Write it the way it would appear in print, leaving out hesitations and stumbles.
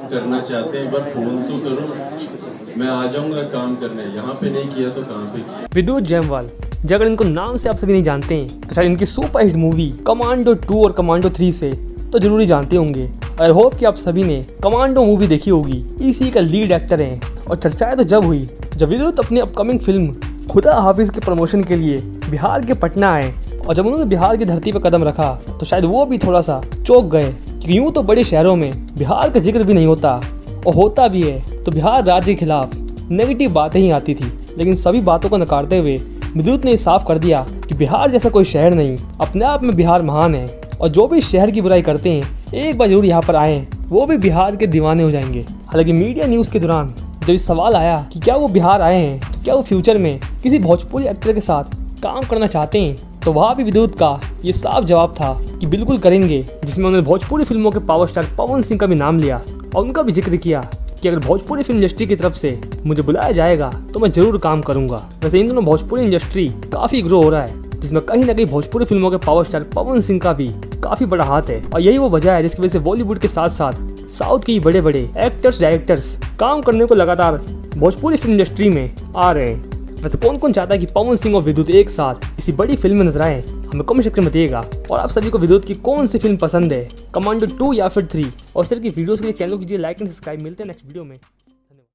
करना चाहते हैं, एक बार फोन तो करो, मैं आ जाऊंगा काम करने। यहाँ पे नहीं किया तो कहाँ पे किया। विद्युत जयसवाल, जो अगर इनको नाम से आप सभी नहीं जानते हैं तो शायद इनकी सुपरहिट मूवी कमांडो 2 और कमांडो 3 से तो जरूर ही जानते होंगे। आई होप कि आप सभी ने कमांडो मूवी देखी होगी। इसी का लीड एक्टर हैं और चर्चाएं तो जब हुई जब विद्युत अपनी अपकमिंग फिल्म खुदा हाफिज के प्रमोशन के लिए बिहार के पटना आए, और जब उन्होंने बिहार की धरती पर कदम रखा तो शायद वो भी थोड़ा सा चौंक गए कि यूँ तो बड़े शहरों में बिहार का जिक्र भी नहीं होता, और होता भी है तो बिहार राज्य के खिलाफ नेगेटिव बातें ही आती थी। लेकिन सभी बातों को नकारते हुए विद्युत ने साफ कर दिया कि बिहार जैसा कोई शहर नहीं, अपने आप में बिहार महान है, और जो भी शहर की बुराई करते हैं एक बार जरूर यहाँ पर आए, वो भी बिहार के दीवाने हो जाएंगे। हालांकि मीडिया न्यूज़ के दौरान जब इस सवाल आया कि क्या वो बिहार आए हैं तो क्या वो फ्यूचर में किसी भोजपुरी एक्टर के साथ काम करना चाहते हैं, तो वहाँ भी विद्युत का ये साफ जवाब था कि बिल्कुल करेंगे, जिसमें उन्होंने भोजपुरी फिल्मों के पावर स्टार पवन सिंह का भी नाम लिया और उनका भी जिक्र किया कि अगर भोजपुरी फिल्म इंडस्ट्री की तरफ से मुझे बुलाया जाएगा तो मैं जरूर काम करूंगा। वैसे इन दोनों भोजपुरी इंडस्ट्री काफ़ी ग्रो हो रहा है, जिसमें कहीं ना कहीं भोजपुरी फिल्मों के पावर स्टार पवन सिंह का भी काफ़ी बड़ा हाथ है, और यही वो वजह है जिसकी वजह से बॉलीवुड के साथ साथ साउथ के बड़े बड़े एक्टर्स डायरेक्टर्स काम करने को लगातार भोजपुरी फिल्म इंडस्ट्री में आ रहे हैं। वैसे कौन कौन चाहता है कि पवन सिंह और विद्युत एक साथ किसी बड़ी फिल्म में नजर आए, हमें कमेंट सेक्शन में बताइएगा। और आप सभी को विद्युत की कौन सी फिल्म पसंद है, कमांडो 2 या फिर 3? और इस तरह की वीडियोस के लिए चैनल को कीजिए लाइक एंड सब्सक्राइब। मिलते हैं नेक्स्ट वीडियो में।